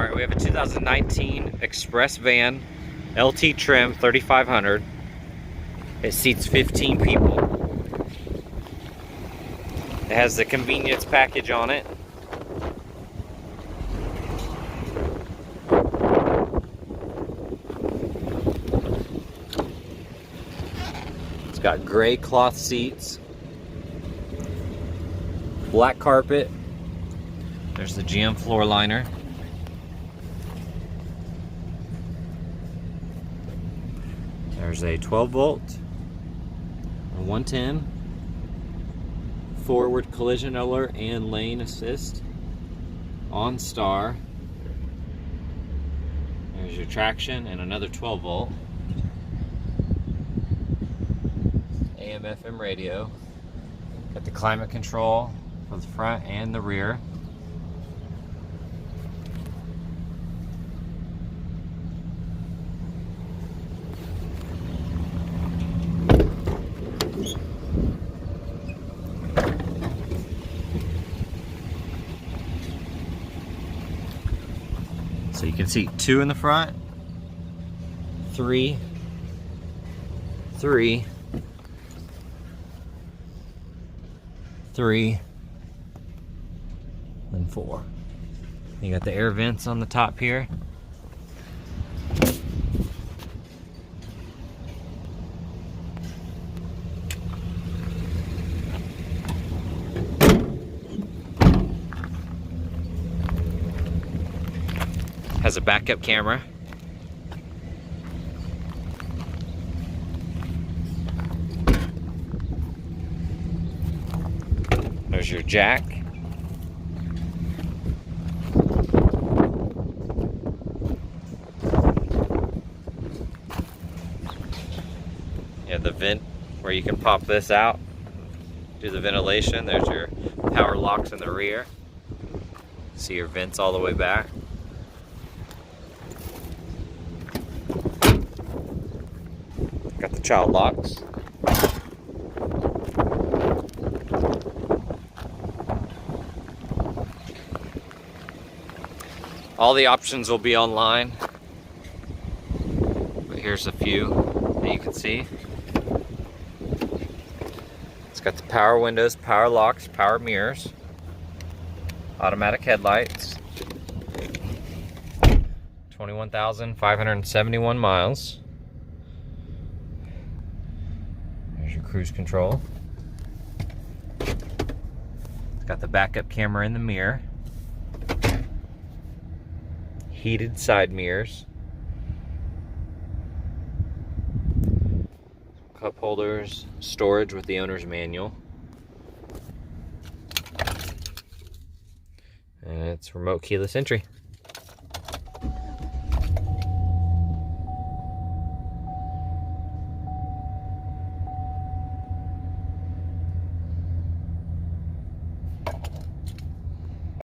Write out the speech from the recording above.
All right, we have a 2019 Express van, LT trim, 3500. It seats 15 people. It has the convenience package on it. It's got gray cloth seats, black carpet. There's the GM floor liner. There's a 12 volt, a 110, forward collision alert and lane assist, ONSTAR. There's your traction and another 12 volt. AM FM radio. Got the climate control for the front and the rear. So you can see 2 in the front, 3, 3, 3, and 4. You got the air vents on the top here. Has a backup camera. There's your jack. You have the vent where you can pop this out, do the ventilation. There's your power locks in the rear. See your vents all the way back. Got the child locks. All the options will be online, but here's a few that you can see. It's got the power windows, power locks, power mirrors, automatic headlights, 21,571 miles. Cruise control. It's got the backup camera in the mirror, heated side mirrors, cup holders, storage with the owner's manual, and it's remote keyless entry.